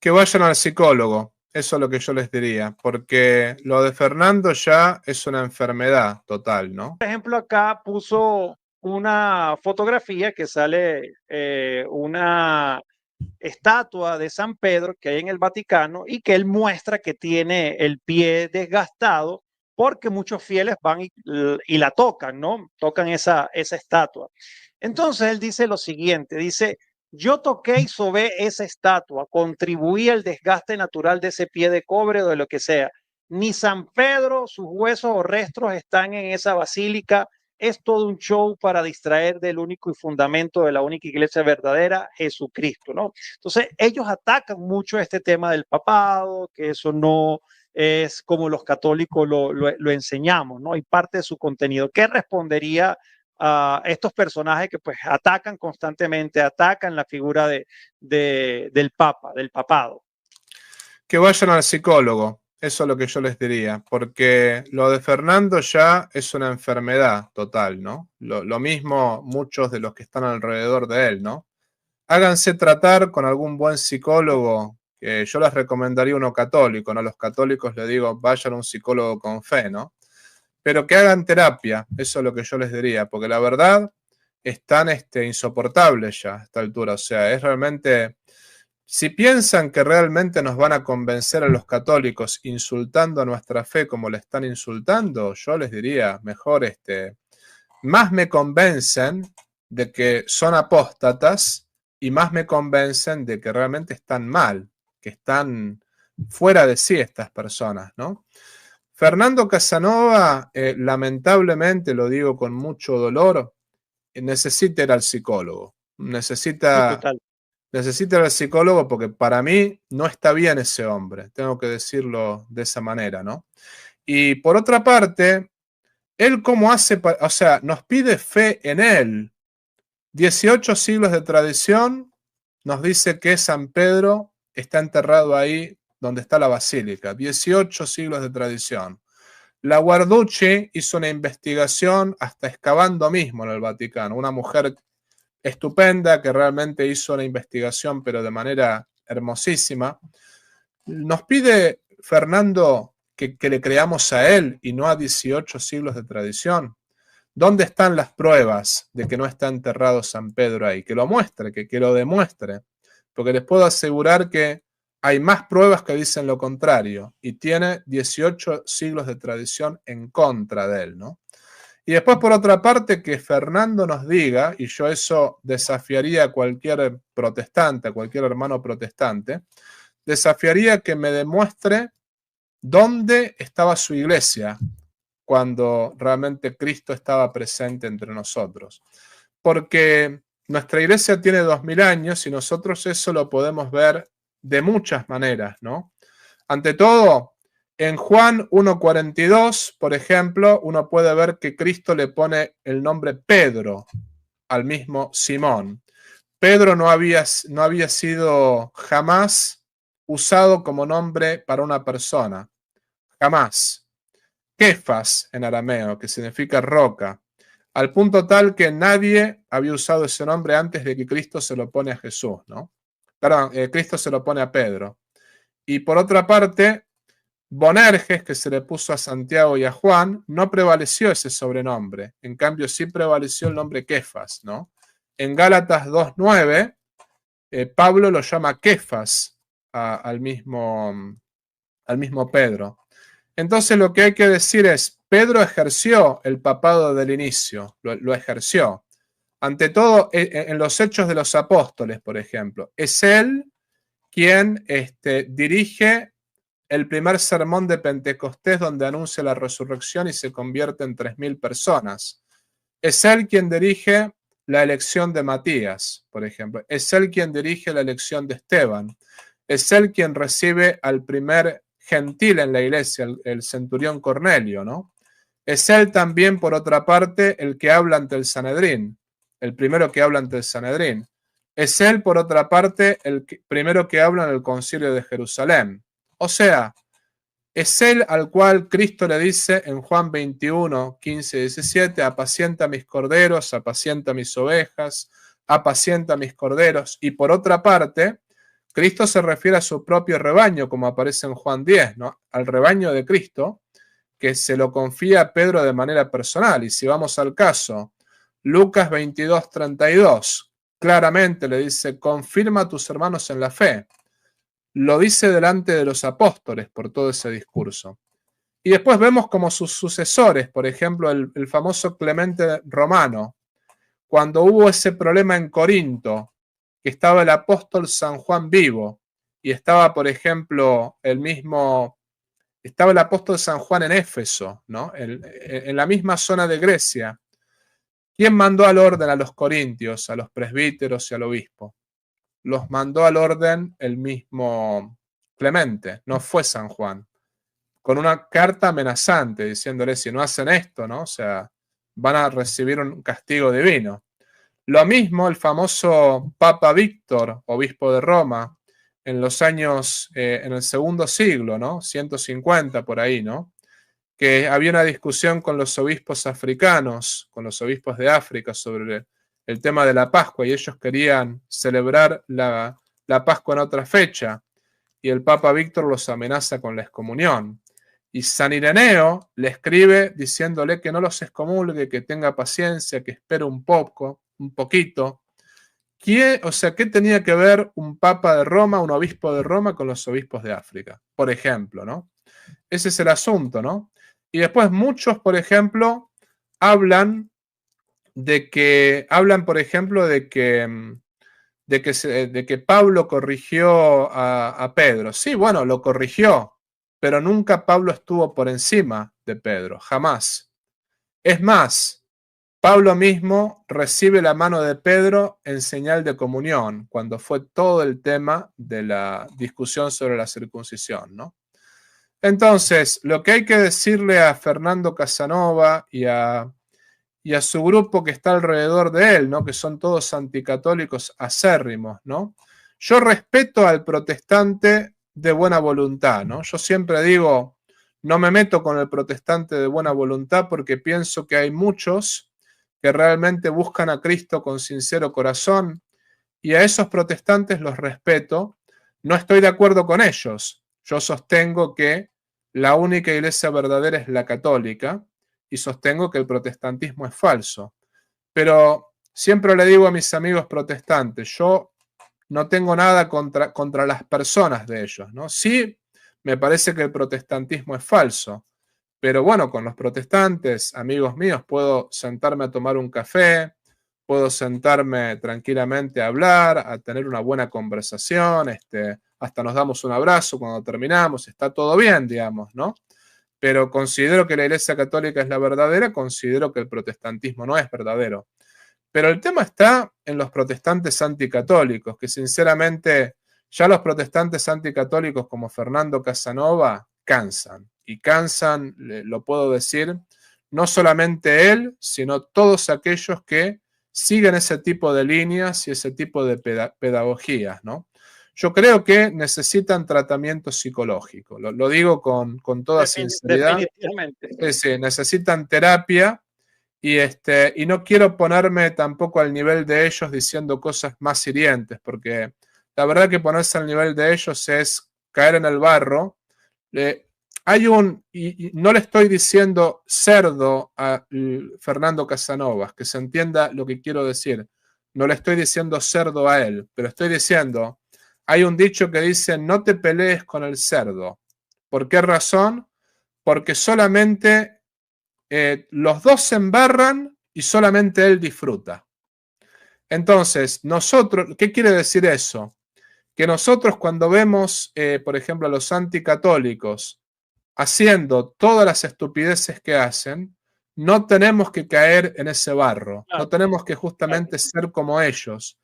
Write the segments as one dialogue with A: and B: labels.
A: Que vayan al psicólogo, eso es lo que yo les diría, porque lo de Fernando ya es una enfermedad total, ¿no?
B: Por ejemplo, acá puso una fotografía que sale una estatua de San Pedro que hay en el Vaticano y que él muestra que tiene el pie desgastado porque muchos fieles van y la tocan, ¿no? Tocan esa estatua. Entonces él dice lo siguiente, dice, yo toqué y sobé esa estatua, contribuí al desgaste natural de ese pie de cobre o de lo que sea. Ni San Pedro, sus huesos o restos están en esa basílica. Es todo un show para distraer del único y fundamento de la única iglesia verdadera, Jesucristo, ¿no? Entonces, ellos atacan mucho este tema del papado, que eso no es como los católicos lo enseñamos, ¿no? Y parte de su contenido. ¿Qué respondería a estos personajes que pues atacan constantemente, atacan la figura del Papa, del papado?
A: Que vayan al psicólogo, eso es lo que yo les diría, porque lo de Fernando ya es una enfermedad total, ¿no? Lo mismo muchos de los que están alrededor de él, ¿no? Háganse tratar con algún buen psicólogo, que yo les recomendaría uno católico, ¿no? A los católicos les digo, vayan a un psicólogo con fe, ¿no? Pero que hagan terapia, eso es lo que yo les diría, porque la verdad es tan insoportable ya a esta altura, o sea, es realmente, si piensan que realmente nos van a convencer a los católicos insultando a nuestra fe como le están insultando, yo les diría, mejor más me convencen de que son apóstatas y más me convencen de que realmente están mal, que están fuera de sí estas personas, ¿no? Fernando Casanova, lamentablemente, lo digo con mucho dolor, necesita ir al psicólogo.
B: Sí,
A: Necesita,
B: total.
A: necesita ir al psicólogo porque para mí no está bien ese hombre. Tengo que decirlo de esa manera, ¿no? Y por otra parte, él cómo hace, o sea, nos pide fe en él. 18 siglos de tradición nos dice que San Pedro está enterrado ahí donde está la basílica. 18 siglos de tradición. La Guarducci hizo una investigación hasta excavando mismo en el Vaticano. Una mujer estupenda que realmente hizo una investigación, pero de manera hermosísima. Nos pide Fernando que le creamos a él y no a 18 siglos de tradición. ¿Dónde están las pruebas de que no está enterrado San Pedro ahí? Que lo muestre, que lo demuestre. Porque les puedo asegurar que hay más pruebas que dicen lo contrario y tiene 18 siglos de tradición en contra de él, ¿no? Y después, por otra parte, que Fernando nos diga, y yo eso desafiaría a cualquier protestante, a cualquier hermano protestante, desafiaría que me demuestre dónde estaba su iglesia cuando realmente Cristo estaba presente entre nosotros. Porque nuestra iglesia tiene 2000 años y nosotros eso lo podemos ver de muchas maneras, ¿no? Ante todo, en Juan 1:42, por ejemplo, uno puede ver que Cristo le pone el nombre Pedro al mismo Simón. Pedro no había sido jamás usado como nombre para una persona, jamás. Kefas en arameo, que significa roca, al punto tal que nadie había usado ese nombre antes de que Cristo se lo pone a Jesús, ¿no? Perdón, Cristo se lo pone a Pedro. Y por otra parte, Bonerges, que se le puso a Santiago y a Juan, no prevaleció ese sobrenombre. En cambio, sí prevaleció el nombre Kefas, ¿no? En Gálatas 2:9, Pablo lo llama Kefas al mismo Pedro. Entonces lo que hay que decir es, Pedro ejerció el papado del inicio, lo ejerció. Ante todo, en los Hechos de los Apóstoles, por ejemplo, es él quien dirige el primer sermón de Pentecostés donde anuncia la resurrección y se convierte en 3000 personas. Es él quien dirige la elección de Matías, por ejemplo. Es él quien dirige la elección de Esteban. Es él quien recibe al primer gentil en la iglesia, el centurión Cornelio, ¿no? Es él también, por otra parte, el que habla ante el Sanedrín, el primero que habla ante el Sanedrín. Es él, por otra parte, primero que habla en el concilio de Jerusalén. O sea, es él al cual Cristo le dice en Juan 21, 15 y 17, apacienta mis corderos, apacienta mis ovejas, apacienta mis corderos. Y por otra parte, Cristo se refiere a su propio rebaño, como aparece en Juan 10, ¿no? Al rebaño de Cristo, que se lo confía a Pedro de manera personal. Y si vamos al caso, Lucas 22:32, claramente le dice, confirma a tus hermanos en la fe. Lo dice delante de los apóstoles por todo ese discurso. Y después vemos como sus sucesores, por ejemplo, el famoso Clemente Romano, cuando hubo ese problema en Corinto, que estaba el apóstol San Juan vivo, y estaba, por ejemplo, estaba el apóstol San Juan en Éfeso, ¿no? En la misma zona de Grecia. ¿Quién mandó al orden a los corintios, a los presbíteros y al obispo? Los mandó al orden el mismo Clemente, no fue San Juan, con una carta amenazante, diciéndole, si no hacen esto, ¿no? O sea, van a recibir un castigo divino. Lo mismo el famoso Papa Víctor, obispo de Roma, en los años, en el segundo siglo, ¿no? 150 por ahí, ¿no? Que había una discusión con los obispos africanos, con los obispos de África sobre el tema de la Pascua, y ellos querían celebrar la Pascua en otra fecha, y el Papa Víctor los amenaza con la excomunión. Y San Ireneo le escribe diciéndole que no los excomulgue, que tenga paciencia, que espere un poquito. O sea, ¿qué tenía que ver un papa de Roma, un obispo de Roma con los obispos de África? Por ejemplo, ¿no? Ese es el asunto, ¿no? Y después muchos, por ejemplo, hablan, por ejemplo, de que Pablo corrigió a Pedro. Sí, bueno, lo corrigió, pero nunca Pablo estuvo por encima de Pedro, jamás. Es más, Pablo mismo recibe la mano de Pedro en señal de comunión, cuando fue todo el tema de la discusión sobre la circuncisión, ¿no? Entonces, lo que hay que decirle a Fernando Casanova y a su grupo que está alrededor de él, ¿no? Que son todos anticatólicos acérrimos, ¿no? Yo respeto al protestante de buena voluntad, ¿no? Yo siempre digo, no me meto con el protestante de buena voluntad porque pienso que hay muchos que realmente buscan a Cristo con sincero corazón, y a esos protestantes los respeto. No estoy de acuerdo con ellos. Yo sostengo que la única iglesia verdadera es la católica, y sostengo que el protestantismo es falso. Pero siempre le digo a mis amigos protestantes, yo no tengo nada contra las personas de ellos, ¿no? Sí, me parece que el protestantismo es falso, pero bueno, con los protestantes, amigos míos, puedo sentarme a tomar un café, puedo sentarme tranquilamente a hablar, a tener una buena conversación, hasta nos damos un abrazo cuando terminamos, está todo bien, digamos, ¿no? Pero considero que la Iglesia Católica es la verdadera, considero que el protestantismo no es verdadero. Pero el tema está en los protestantes anticatólicos, que sinceramente ya los protestantes anticatólicos como Fernando Casanova cansan. Y cansan, lo puedo decir, no solamente él, sino todos aquellos que siguen ese tipo de líneas y ese tipo de pedagogías, ¿no? Yo creo que necesitan tratamiento psicológico, lo digo con toda sinceridad.
B: Definitivamente.
A: Sí, necesitan terapia. Y no quiero ponerme tampoco al nivel de ellos diciendo cosas más hirientes, porque la verdad que ponerse al nivel de ellos es caer en el barro. Y no le estoy diciendo cerdo a Fernando Casanovas, que se entienda lo que quiero decir. No le estoy diciendo cerdo a él, pero estoy diciendo, hay un dicho que dice, no te pelees con el cerdo. ¿Por qué razón? Porque solamente los dos se embarran y solamente él disfruta. Entonces, nosotros, ¿qué quiere decir eso? Que nosotros cuando vemos, por ejemplo, a los anticatólicos haciendo todas las estupideces que hacen, no tenemos que caer en ese barro, no tenemos que justamente ser como ellos,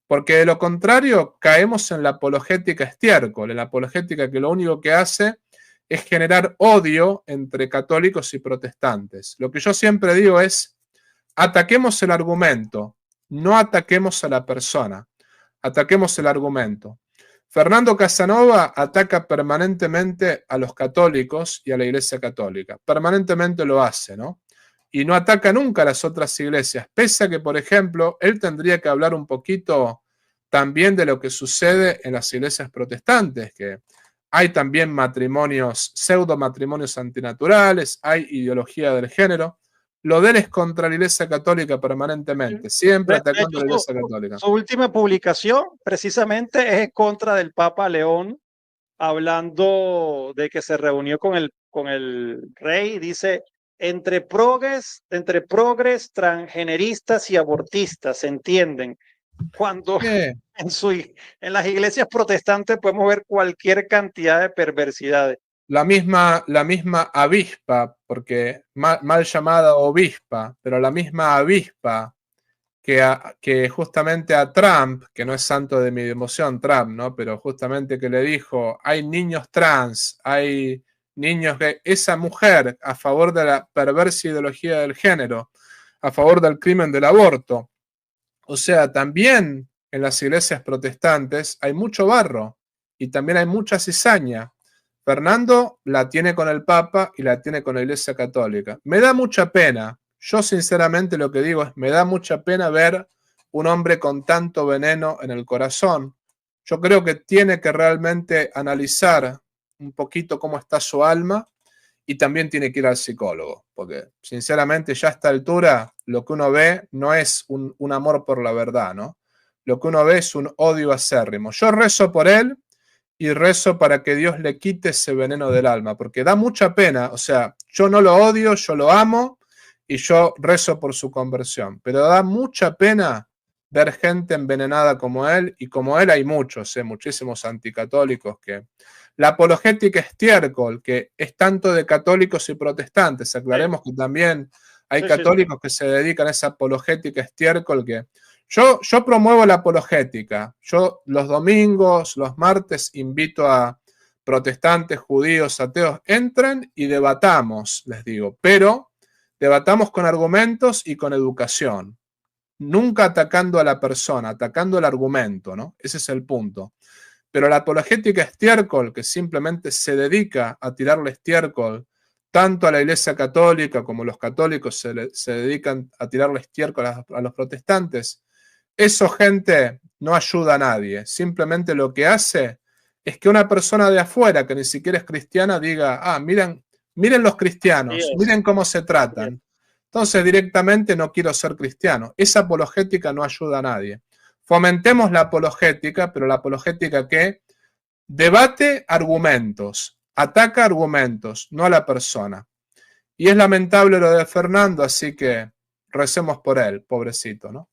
A: porque de lo contrario caemos en la apologética estiércol, en la apologética que lo único que hace es generar odio entre católicos y protestantes. Lo que yo siempre digo es, ataquemos el argumento, no ataquemos a la persona, ataquemos el argumento. Fernando Casanova ataca permanentemente a los católicos y a la Iglesia Católica. Permanentemente lo hace, ¿no? Y no ataca nunca a las otras iglesias, pese a que, por ejemplo, él tendría que hablar un poquito también de lo que sucede en las iglesias protestantes, que hay también matrimonios, pseudo matrimonios antinaturales, hay ideología del género. Lo de él es contra la Iglesia Católica permanentemente, siempre
B: De
A: atacando
B: hecho,
A: a la Iglesia Católica.
B: su última publicación precisamente es en contra del Papa León, hablando de que se reunió con el rey. Dice, entre progres, transgeneristas y abortistas, ¿se entienden? Cuando
A: ¿Qué?
B: en las iglesias protestantes podemos ver cualquier cantidad de perversidades.
A: La misma avispa, porque mal llamada obispa, pero la misma avispa que justamente a Trump, que no es santo de mi devoción Trump, ¿no? Pero justamente que le dijo, hay niños trans, hay niños gay, esa mujer a favor de la perversa ideología del género, a favor del crimen del aborto. O sea, también en las iglesias protestantes hay mucho barro y también hay mucha cizaña. Fernando la tiene con el Papa y la tiene con la Iglesia Católica. Me da mucha pena. Yo sinceramente lo que digo es, me da mucha pena ver un hombre con tanto veneno en el corazón. Yo creo que tiene que realmente analizar un poquito cómo está su alma y también tiene que ir al psicólogo, porque sinceramente ya a esta altura lo que uno ve no es un amor por la verdad, ¿no? Lo que uno ve es un odio acérrimo. Yo rezo por él y rezo para que Dios le quite ese veneno del alma, porque da mucha pena, o sea, yo no lo odio, yo lo amo y yo rezo por su conversión, pero da mucha pena ver gente envenenada como él, y como él hay muchos, muchísimos anticatólicos que... La apologética estiércol, que es tanto de católicos y protestantes, aclaremos que también hay católicos que se dedican a esa apologética estiércol que... Yo promuevo la apologética. Yo los domingos, los martes, invito a protestantes, judíos, ateos, entren y debatamos, les digo, pero debatamos con argumentos y con educación. Nunca atacando a la persona, atacando el argumento, ¿no? Ese es el punto. Pero la apologética estiércol, que simplemente se dedica a tirarle estiércol tanto a la Iglesia Católica como los católicos se dedican a tirarle estiércol a los protestantes, eso, gente, no ayuda a nadie. Simplemente lo que hace es que una persona de afuera, que ni siquiera es cristiana, diga, ah, miren los cristianos, miren cómo se tratan. Entonces directamente no quiero ser cristiano. Esa apologética no ayuda a nadie. Fomentemos la apologética, pero la apologética que debate argumentos, ataca argumentos, no a la persona. Y es lamentable lo de Fernando, así que recemos por él, pobrecito, ¿no?